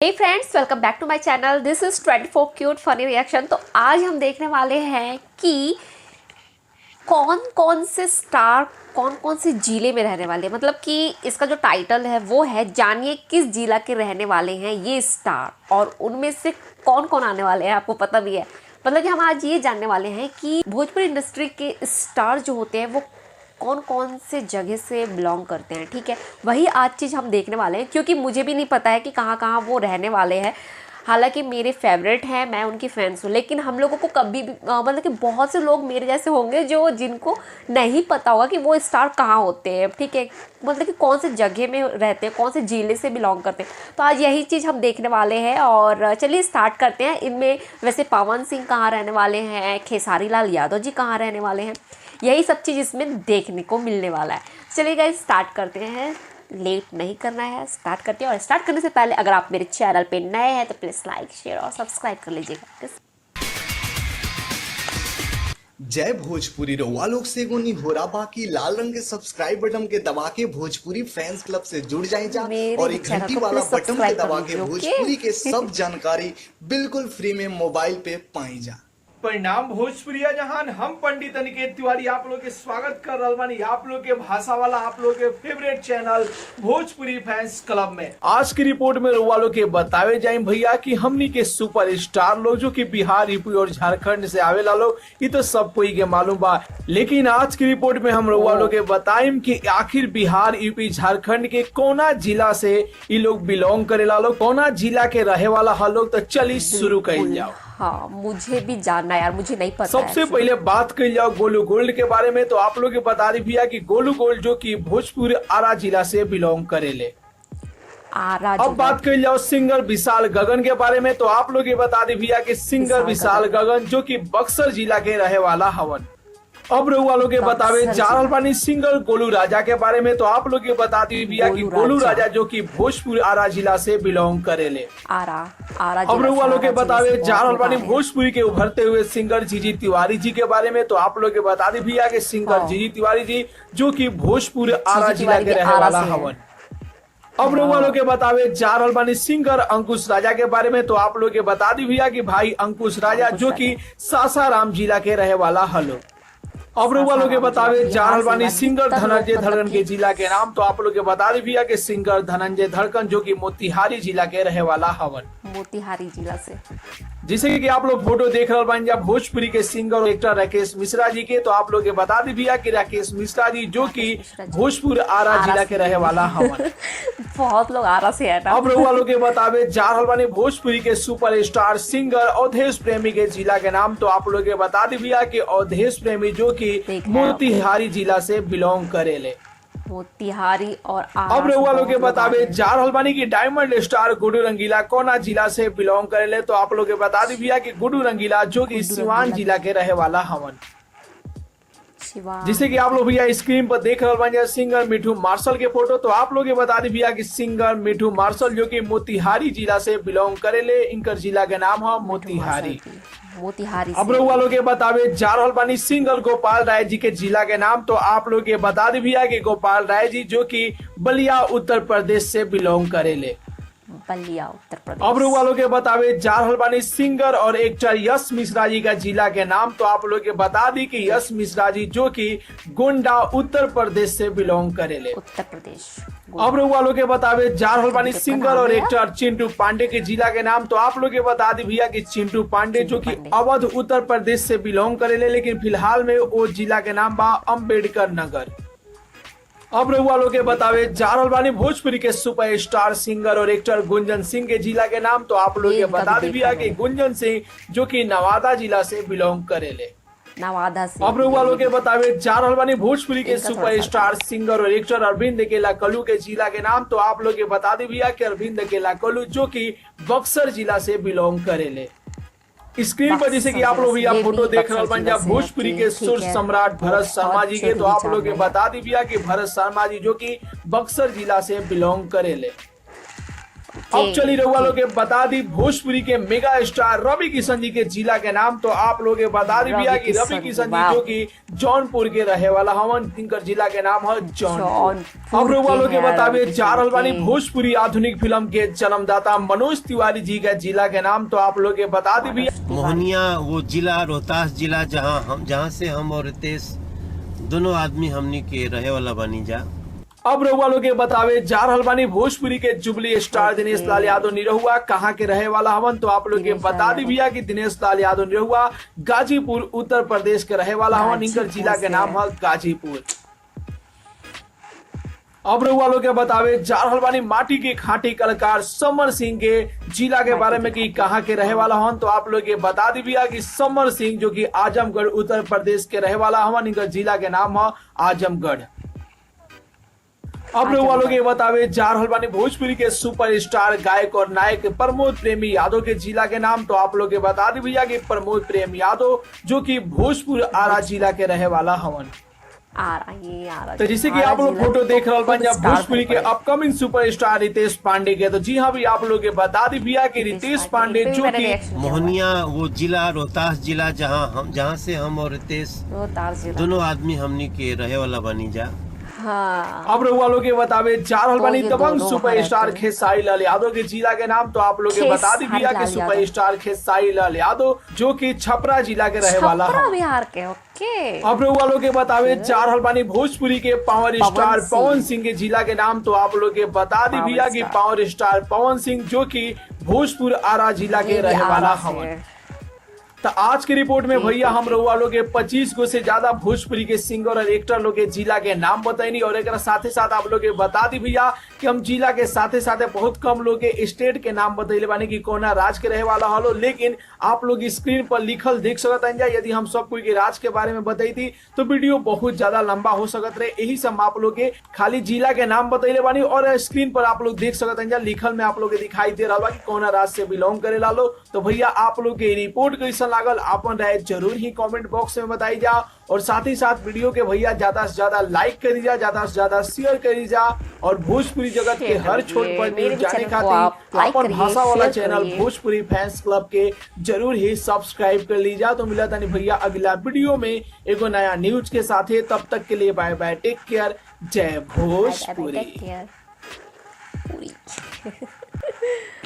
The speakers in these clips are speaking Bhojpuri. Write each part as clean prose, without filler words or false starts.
हे friends, welcome back to my channel. This is 24 cute funny reaction. तो आज हम देखने वाले हैं कि कौन कौन से स्टार कौन कौन से जिले में रहने वाले हैं। मतलब कि इसका जो टाइटल है वो है जानिए किस जिला के रहने वाले हैं ये स्टार, और उनमें से कौन कौन आने वाले हैं आपको पता भी है। मतलब कि हम आज ये जानने वाले हैं कि भोजपुरी इंडस्ट्री के स्टार जो होते हैं वो कौन कौन से जगह से बिलोंग करते हैं। ठीक है, वही आज चीज़ हम देखने वाले हैं, क्योंकि मुझे भी नहीं पता है कि कहाँ कहाँ वो रहने वाले हैं। हालांकि मेरे फेवरेट हैं, मैं उनकी फैंस हूँ, लेकिन हम लोगों को कभी भी मतलब कि बहुत से लोग मेरे जैसे होंगे जिनको नहीं पता होगा कि वो स्टार कहाँ होते हैं। ठीक है, मतलब कि कौन से जगह में रहते हैं, कौन से जिले से बिलोंग करते हैं। तो आज यही चीज़ हम देखने वाले हैं और चलिए स्टार्ट करते हैं। इनमें वैसे पवन सिंह कहाँ रहने वाले हैं, खेसारी लाल यादव जी कहाँ रहने वाले हैं, यही सब चीज़ इसमें देखने को मिलने वाला है। चलिए गाइस स्टार्ट करते हैं, लेट नहीं करना है, स्टार्ट करते हैं। और स्टार्ट करने से पहले अगर आप मेरे चैनल पे नए हैं तो प्लीज़ लाइक शेयर और सब्सक्राइब कर लीजिएगा। जय भोजपुरी रउआ लोग से एगो निहोरा बाकी लाल रंग के सब्सक्राइब बटन के दबा के भोजपुरी फैंस क्लब से जुड़ जाए जा और एक घंटी वाला बटन के दबा के भोजपुरी के सब जानकारी बिल्कुल फ्री में मोबाइल पे पाई जा। परिणाम भोजपुरिया जहान, हम पंडित अनिकेत तिवारी आप लोग के स्वागत कर रहा बानी आप लोग के भाषा वाला आप लोग के favourite channel Bhojpuri fans club में। आज की रिपोर्ट में रउआ लोग के बतावे जाए भैया कि हमनी के सुपर स्टार लोग जो कि बिहार, यूपी और झारखंड से आवेला लोग, ये तो सब कोई के मालूम बा। लेकिन आज की रिपोर्ट में हम रउआ लोग के बताइम कि आखिर बिहार, यूपी, झारखंड के कोना जिला से ये लोग बिलोंग करेला लोग, कोना जिला के रहे वाला हा लोग। तो चलिए शुरू कर जाओ। हाँ, मुझे भी जानना है यार, मुझे नहीं पता। सबसे पहले बात कर जाओ गोलू गोल्ड के बारे में। तो आप लोग के बता दी भैया कि गोलू गोल्ड जो कि भोजपुर आरा जिला से बिलोंग करेले। अब बात कर जाओ सिंगर विशाल गगन के बारे में। तो आप लोग ये बता दी भैया कि सिंगर विशाल गगन जो कि बक्सर जिला के रहे वाला हवन। अब रउआ लोग के बतावे जा रहल बानी सिंगर गोलू राजा के बारे में। तो आप लोग ये बता दी भैया कि गोलू राजा जो कि भोजपुर आरा जिला से बिलोंग करेले। अब रउआ लोग के बतावे जा रहल बानी भोजपुरी के उभरते हुए सिंगर जीजी तिवारी जी के बारे में। तो आप लोग के बता दी भैया कि सिंगर जीजी तिवारी जी जो कि भोजपुर आरा जिला के रहे वाला हवन। अब रउआ लोग के बतावे जा रहल बानी सिंगर अंकुश राजा के बारे में। तो आप लोग के बता दी भैया कि भाई अंकुश राजा जो कि सासाराम जिला के रहे वाला हलो। अब रउआ लोग के बतावे जा रहल बानी सिंगर धनंजय धड़कन के जिला के नाम। तो आप लोग के बता दी भैया कि सिंगर धनंजय धड़कन जो कि मोतिहारी जिला के रहे वाला हवन। मोतिहारी जिला से जिसे कि आप लोग फोटो देख रहे बानी भोजपुरी के सिंगर और एक्टर राकेश मिश्रा जी के। तो आप लोग के बता दी भैया कि राकेश मिश्रा जी जो कि भोजपुर आरा जिला के रहे वाला हवन। बहुत लोग आरा से है ना। अब रउआ लोग के बतावे जा रहल बानी भोजपुरी के सुपर स्टार सिंगर अवधेश प्रेमी के जिला के नाम। तो आप लोग के बता दी भैया कि अवधेश प्रेमी जो कि मोतिहारी जिला से बिलोंग करेले। मोतिहारी और अब रउआ लोग के बतावे जा रहल बानी कि डायमंड स्टार गुड्डू रंगीला कोना जिला से बिलोंग करेले। तो आप लोग के बता दी भैया कि गुड्डू रंगीला जो कि सिवान जिला के रहे वाला हवन। जिसे कि आप लोग भैया स्क्रीन पर देख रहल बानी सिंगर मिठू मार्शल के फोटो। तो आप लोग बता दी भैया कि सिंगर मिठू मार्शल जो कि मोतिहारी जिला से बिलोंग करेले, इनकर जिला के नाम है मोतिहारी। अब रउआ लोग के बतावे जा रहल बानी सिंगर गोपाल राय जी के जिला के नाम। तो आप लोग के बता दी भैया कि गोपाल राय जी जो कि बलिया उत्तर प्रदेश से बिलोंग करेले। बलिया उत्तर प्रदेश। अब रउआ लोग के बतावे जा रहल बानी सिंगर और एक्टर यश मिश्रा जी का जिला के नाम। तो आप लोग के बता दी कि यश मिश्रा जी जो कि गोंडा उत्तर प्रदेश से बिलोंग करेले। उत्तर प्रदेश। अब रउआ लोग के बतावे जा रहल बानी सिंगर और एक्टर चिंटू पांडे के जिला के नाम। तो आप लोग के बता दी भैया कि चिंटू पांडे जो कि अवध उत्तर प्रदेश से बिलोंग करेले, लेकिन फिलहाल में वो जिला के नाम बा अम्बेडकर नगर। अब रउआ लोग के बतावे जा रहल बानी भोजपुरी के सुपर स्टार सिंगर और एक्टर गुंजन सिंह के जिला के नाम। तो आप लोग के बता दी भैया कि गुंजन सिंह जो कि नवादा जिला से बिलोंग करेले। नवादा से। अब रउआ लोग के बतावे जा रहल बानी भोजपुरी के सुपर स्टार सिंगर और एक्टर अरविंद अकेला कल्लू के जिला के नाम। तो आप लोग के बता दी भैया कि अरविंद अकेला कल्लू जो कि बक्सर जिला से बिलोंग करेले। स्क्रीन पर जैसे कि आप लोग भैया फोटो देख रहे बन भोजपुरी के सुर सम्राट भरत शर्मा जी के। तो आप लोग के बता दी भैया कि भरत शर्मा जी जो कि बक्सर जिला से बिलोंग करेले। अब चली रहुआ लोग के बता दी भोजपुरी के मेगा स्टार रवि किशन जी के जिला के नाम। तो आप लोग के बता दी भैया कि रवि किशन जी जो कि जौनपुर के रहे वाला हवन, इनकर जिला के नाम है जौनपुर। अब रहुआ लोग के बतावे जा रहल बानी भोजपुरी आधुनिक फिल्म के जन्मदाता मनोज तिवारी जी का जिला के नाम। तो आप लोग के बता दी भैया मोहनिया वो जिला रोहतास जिला जहाँ से हम और रितेश दोनों आदमी हमनी के रहे वाला बनी जा। अब रहुआ लोग के बतावे जा रहल बानी भोजपुरी के जुबली स्टार दिनेश लाल यादव निरहुआ कहाँ के रहे वाला हवन। तो आप लोग के बता दी भैया कि दिनेश लाल यादव निरहुआ गाजीपुर उत्तर प्रदेश के रहे वाला हवन, इनकर जिला के नाम है गाजीपुर। अब रहुआ लोग के बतावे जा रहल बानी माटी के खाटी कलाकार समर सिंह के जिला के बारे में कि कहाँ के रहे वाला हवन। तो आप लोग के बता दी भैया कि समर सिंह जो कि आजमगढ़ उत्तर प्रदेश के रहे वाला हवन, इनका जिला के नाम है आजमगढ़। अब रहुआ लोग के बतावे जा रहल बानी भोजपुरी के सुपरस्टार गायक और नायक प्रमोद प्रेमी यादव के जिला के नाम। तो आप लोग के बता दी भैया कि प्रमोद प्रेम यादव जो कि भोजपुर आरा जिला के रहे वाला हवन। तो जैसे कि आप लोग फोटो देख रहे हैं भोजपुरी के अपकमिंग सुपरस्टार रितेश पांडे के। तो जी हाँ भी आप लोग के बता दी भैया कि रितेश पांडे जो कि मोहनिया वो जिला रोहतास जिला जहाँ से हम और रितेश दोनों आदमी हमनी के रहे वाला बनी जा। हाँ। अब रहुआ लोग के बतावे जा रहल बानी दबंग सुपरस्टार खेसारी लाल यादव के जिला के नाम। तो आप लोग के बता दी भैया कि सुपरस्टार खेसारी लाल यादव जो कि छपरा जिला के रहे वाला है, बिहार के। ओके। अब रहुआ लोग के बतावे जा रहल बानी भोजपुरी के पावर स्टार पवन सिंह के जिला के नाम। तो आप लोग के बता दी भैया कि पावर स्टार पवन सिंह जो कि भोजपुर आरा जिला के रहे वाला हवन। तो आज की रिपोर्ट में भैया हम रहुआ लोग के 25 गो से ज्यादा भोजपुरी के सिंगर और एक्टर लोग के जिला के नाम बताइनी। और एक साथ साथ आप लोग के बता दी भैया कि हम जिला के साथ साथ बहुत कम लोग के स्टेट के नाम बतैले बानी कि कोना राज्य के रहे वाला हलो। लेकिन आप लोग स्क्रीन पर लिखल देख सकत हैं। यदि हम सब कोई के राज्य के बारे में बताई थी तो वीडियो बहुत ज्यादा लंबा हो सकत रहे, यही सब आप लोग के खाली जिला के नाम बतैले बानी। और स्क्रीन पर आप लोग देख सकत हैं लिखल में आप लोग के दिखाई दे रहा कि कोना राज्य से बिलोंग करे ला लो। तो भैया आप लोग के रिपोर्ट कैसा लागल अपन राय जरूर ही कमेंट बॉक्स में बताई जा। और साथ ही साथ वीडियो के भैया ज्यादा से ज्यादा लाइक करी जा, ज्यादा से ज्यादा शेयर करी जा। और भोजपुरी जगत के हर छोट पर न्यूज जाने खातिर अपन भाषा वाला चैनल भोजपुरी फैंस क्लब के जरूर ही सब्सक्राइब कर लीजा। तो मिला था भैया अगला वीडियो में एगो नया न्यूज के साथ। तब तक के लिए बाय बाय, टेक केयर, जय भोजपुरी।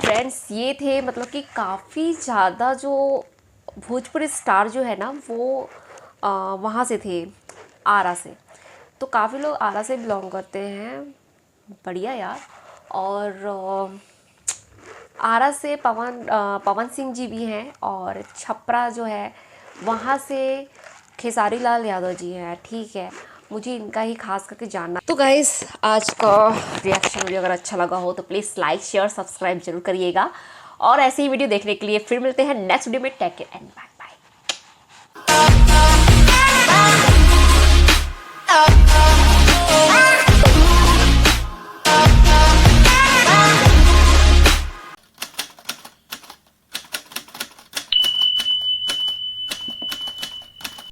फ्रेंड्स ये थे मतलब कि काफ़ी ज़्यादा जो भोजपुरी स्टार जो है ना वो वहाँ से थे, आरा से। तो काफ़ी लोग आरा से बिलोंग करते हैं, बढ़िया यार। और आरा से पवन सिंह जी भी हैं। और छपरा जो है वहाँ से खेसारी लाल यादव जी हैं। ठीक है, मुझे इनका ही खास करके जानना। तो गाइस आज का रिएक्शन वीडियो अगर अच्छा लगा हो तो प्लीज़ लाइक शेयर सब्सक्राइब जरूर करिएगा। और ऐसे ही वीडियो देखने के लिए फिर मिलते हैं नेक्स्ट वीडियो में। Take care and bye by.